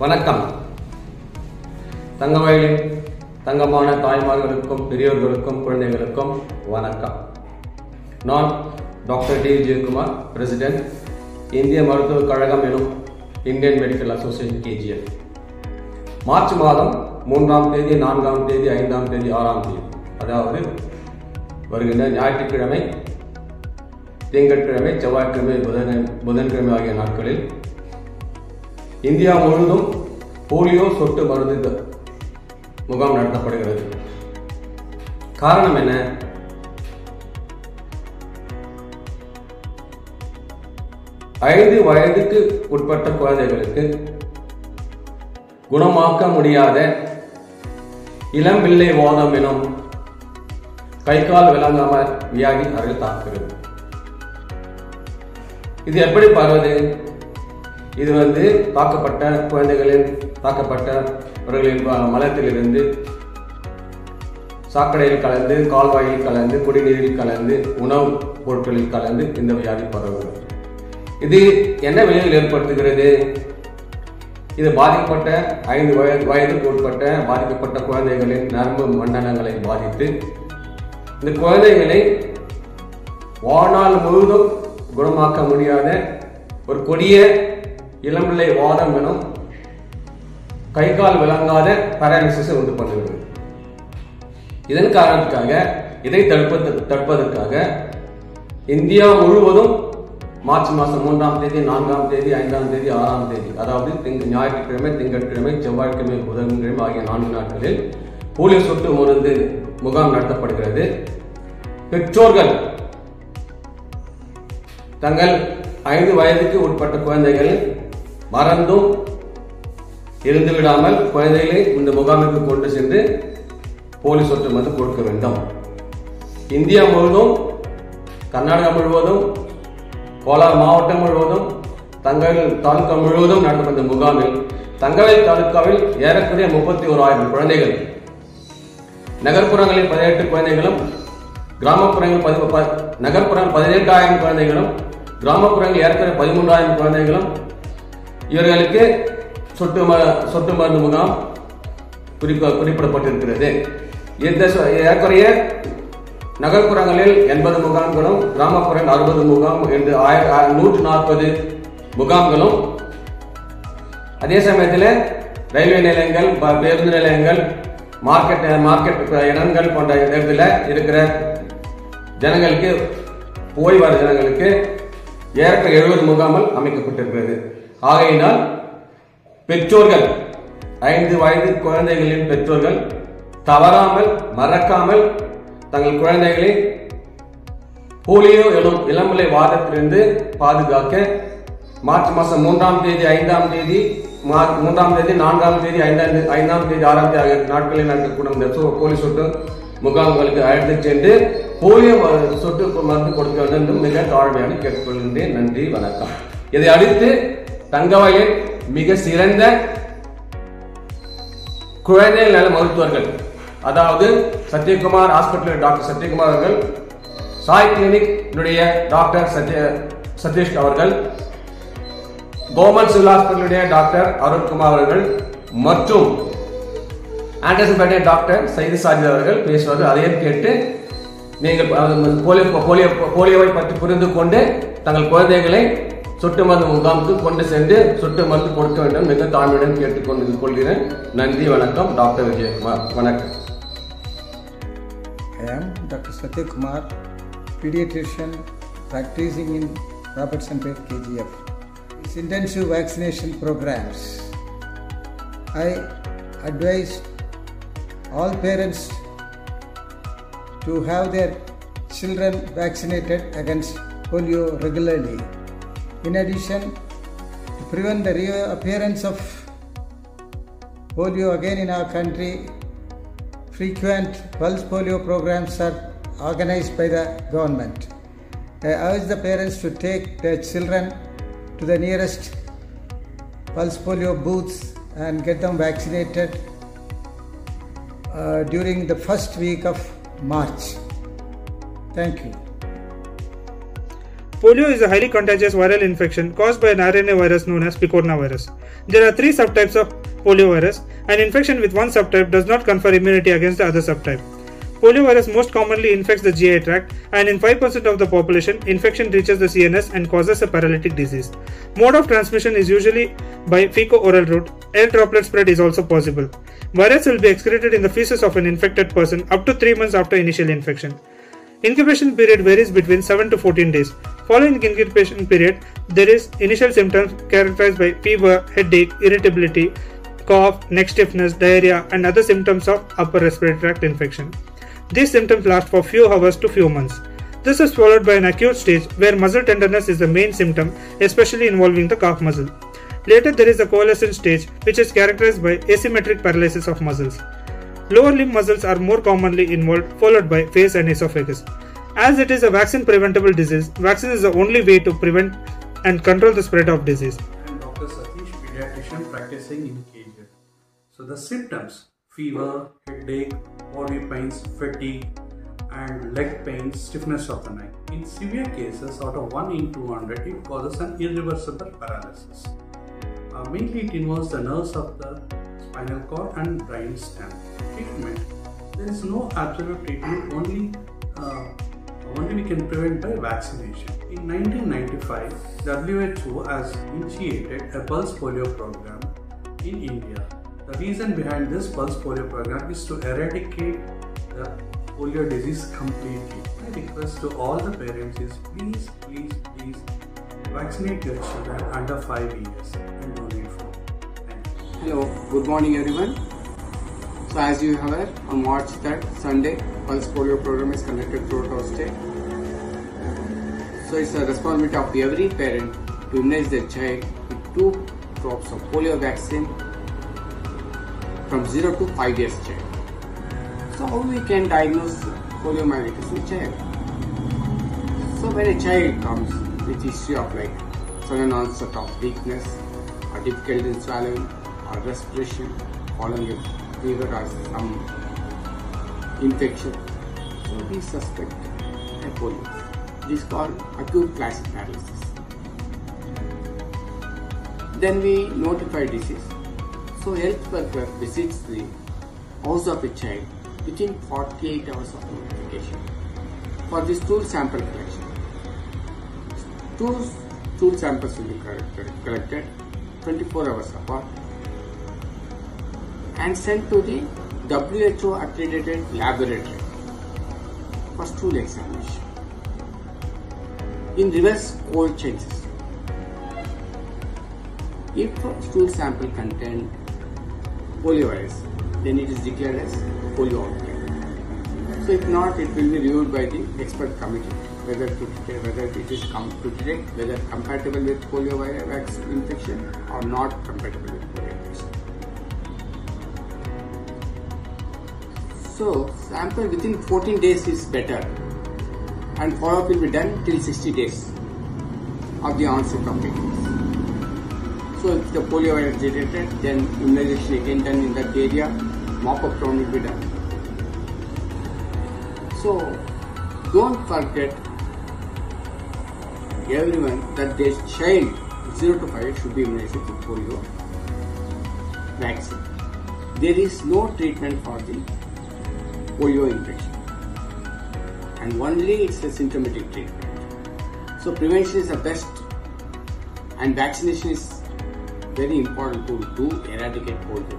வணக்கம். தங்கவயலின் தங்கமான தாய்மார்களுக்கும் பெரியோர்களுக்கும் குழந்தைகளுக்கும் வணக்கம். நான் டாக்டர் டி விஜயகுமார், பிரசிடென்ட், இந்திய மருத்துவக் கழகம் எனும் Indian medical association KGF. March மாதம் 3ஆம் தேதி, 4ஆம் தேதி, 5ஆம் தேதி, 6ஆம் தேதி, அதாவது வருகின்ற ஞாயிற்றுக்கிழமை, திங்கட்கிழமை, செவ்வாய்க்கிழமை, புதன்கிழமை ஆகிய நாட்களில் இந்தியா முழுவதும் போலியோ சொட்டு மருந்து முகாம் நடத்தப்படுகிறது. காரணம் என்ன? ஐந்து வயதுக்கு உட்பட்ட குழந்தைகளுக்கு குணமாக்க முடியாத இளம்பிள்ளை வாதம் எனும் கை கால் விளங்காம வியாதி அவர்கள் தாக்குகிறது. இது எப்படி பரவுது? இது தாக்கப்பட்ட குழந்தைகளின் மலத்திலிருந்து சாக்கடையில் கலந்து, கால்வாயில் கலந்து, குடிநீரில் கலந்து, உணவுப் பொருட்களில் கலந்து இந்த வியாதி பரவுகிறது. இது என்ன விளைவில் ஏற்படுத்துகிறது? இது பாதிக்கப்பட்ட 5 வயதுக்கு உட்பட்ட பாதிக்கப்பட்ட குழந்தைகளின் நரம்பு மண்டலங்களை பாதித்து இந்த குழந்தைகளை வாழ்நாள் முழுவதும் குணமாக்க முடியாத ஒரு கொடிய இளம்பிள்ளை வாதம் எனும் கை கால் விளங்காத பாராலிசிஸ் உண்டு பண்ணுகிறது. இதன் காரணத்துக்காக, இதை தடுப்பதற்காக இந்தியா முழுவதும் மார்ச் மாதம் 3ஆம் தேதி, 4ஆம் தேதி, 5ஆம் தேதி, 6ஆம் தேதி, அதாவது ஞாயிற்றுக்கிழமை, திங்கட்கிழமை, செவ்வாய்க்கிழமை, புதன்கிழமை ஆகிய 4 நாட்களில் போலியோ சொட்டு மருந்து முகாம் நடத்தப்படுகிறது. பெற்றோர்கள் தங்கள் 5 வயதுக்கு உட்பட்ட குழந்தைகள் மறந்தும் இருந்து விடாமல் குழந்தைகளை இந்த முகாமிற்கு கொண்டு சென்று போலியோ சொட்டு மருந்து கொடுக்க வேண்டும். இந்தியா முழுவதும், கர்நாடகா முழுவதும், கோலார் மாவட்டம் முழுவதும், தங்கவேல் தாலுகா முழுவதும் நடத்தப்பட்ட முகாமில் தங்கவேல் தாலுகாவில் ஏறக்குறைய 31,000 குழந்தைகள், நகர்ப்புறங்களில் 18 குழந்தைகளும், கிராமப்புறங்கள் நகர்ப்புறங்கள் 18,000 குழந்தைகளும், கிராமப்புறங்கள் ஏற்கனவே 13,000 குழந்தைகளும் இவர்களுக்கு சொட்டு மருந்து முகாம் குறிப்பிடப்பட்டிருக்கிறது. ஏற்கனவே நகர்ப்புறங்களில் 80 முகாம்களும், கிராமப்புறங்கள் 60 முகாம் என்று 140 முகாம்களும், அதே சமயத்தில் ரயில்வே நிலையங்கள், பேருந்து நிலையங்கள், மார்க்கெட் இடங்கள் போன்ற இடத்துல இருக்கிற ஜனங்களுக்கு, போய் வர ஜனங்களுக்கு ஏறக்குறைய 70 முகாம்கள் அமைக்கப்பட்டிருக்கிறது. ஆகையினால் பெற்றோர்கள், 5 வயது குழந்தைகளின் பெற்றோர்கள் தவறாமல், மறக்காமல் தங்கள் குழந்தைகளை போலியோ எனும் இளம்பிள்ளை வாதத்திலிருந்து பாதுகாக்க மார்ச் மாதம் 3ஆம் தேதி, 5ஆம் தேதி, 3ஆம் தேதி, 4ஆம் தேதி, 5ஆம் தேதி, 6ஆம் தேதி ஆகிய நாட்களில் நடக்கக்கூடிய இந்த போலியோ சொட்டு முகாம்களுக்கு அழைத்து சென்று போலியோ சொட்டு மருந்து கொடுக்க வேண்டும் என்று மிக தாழ்மையாக கேட்டுக்கொள்கின்றேன். நன்றி, வணக்கம். இதை அடுத்து தங்கவயலின் மிக சிறந்த குழந்தை நல மருத்துவர்கள், அதாவது சத்யகுமார் ஹாஸ்பிட்டல் டாக்டர் சத்யகுமார் அவர்கள், சாய் கிளினிக் டாக்டர் சதீஷ் அவர்கள், government civil hospital doctor Arunkumar அவர்கள் மற்றும் ஆண்டர்சன்பேட்டை டாக்டர் சைது சாஜித் அவர்கள் பேசுவார்கள். அதையும் கேட்டு நீங்கள் போலியோவை பற்றி புரிந்து கொண்டு தங்கள் குழந்தைகளை சொட்டு மருந்து முகாமுக்கு கொண்டு சென்று சொட்டு மருந்து கொடுக்க வேண்டும் மிக தாழ்மையுடன் கேட்டுக்கொள்கிறேன். நன்றி, வணக்கம். டாக்டர் விஜயகுமார். வணக்கம். I am Dr. Satyakumar, pediatrician practicing in Robertsonpet KGF. It's intensive vaccination programs. I advise all parents to have their children vaccinated against polio regularly. In addition, to prevent the reappearance of polio again in our country, frequent pulse polio programs are organized by the government. I urge the parents to take their children to the nearest pulse polio booths and get them vaccinated during the first week of March. Thank you. Polio is a highly contagious viral infection caused by an RNA virus known as picorna virus. There are 3 subtypes of poliovirus, an infection with one subtype does not confer immunity against the other subtype. Poliovirus most commonly infects the GI tract, and in 5% of the population, infection reaches the CNS and causes a paralytic disease. Mode of transmission is usually by fecal-oral route. Air droplet spread is also possible. Virus will be excreted in the feces of an infected person up to 3 months after initial infection. Incubation period varies between 7 to 14 days. Following incubation period, there is initial symptoms characterized by fever, headache, irritability, cough, neck stiffness, diarrhea, and other symptoms of upper respiratory tract infection. These symptoms last for few hours to few months. This is followed by an acute stage where muscle tenderness is the main symptom, especially involving the calf muscle. Later there is a coalescent stage which is characterized by asymmetric paralysis of muscles. Lower limb muscles are more commonly involved, followed by face and esophagus. As it is a vaccine preventable disease, vaccine is the only way to prevent and control the spread of disease. I am Dr. Satish, pediatrician practicing in KGF. So the symptoms: fever, headache, body pains, fatigue, and leg pains, stiffness of the neck. In severe cases, out of 1 in 200, it causes an irreversible paralysis. Mainly it involves the nerves of the spinal cord and brain stem. Treatment: there is no absolute treatment, only we can prevent by vaccination. In 1995, WHO has initiated a pulse polio program in India. The reason behind this pulse polio program is to eradicate the polio disease completely. My request to all the parents is please vaccinate your children under 5 years and no need for. Thank you. Hello, good morning everyone. So as you are aware, on March 3rd, Sunday, pulse polio program is conducted throughout our state. So it's the responsibility of every parent to immunize their child with 2 drops of polio vaccine from 0 to 5 years child. So how we can diagnose poliomyelitis in child? So when a child comes with history of like sudden onset of weakness or difficulty in swallowing or respiration following a fever or some infection, so we suspect a polio. This is called acute classic paralysis. Then we notify disease. So health worker visits the house of a child within 48 hours of notification for this stool sample collection. Stool samples will be collected 24 hours apart and sent to the WHO accredited laboratory for stool examination. In reverse cold chain system, if stool sample contained poliovirus, then it is declared as polio outbreak. So if not, it will be reviewed by the expert committee whether it is whether compatible with poliovirus infection or not compatible with polio infection. So sample within 14 days is better, and follow-up will be done till 60 days of the onset of weakness. So if the polio is detected, then immunization again done in that area, mop-up round will be done. So don't forget everyone that their child 0 to 5 should be immunized with polio vaccine. There is no treatment for the polio infection, and only it's a symptomatic treatment. So prevention is the best, and vaccination is very important to eradicate polio.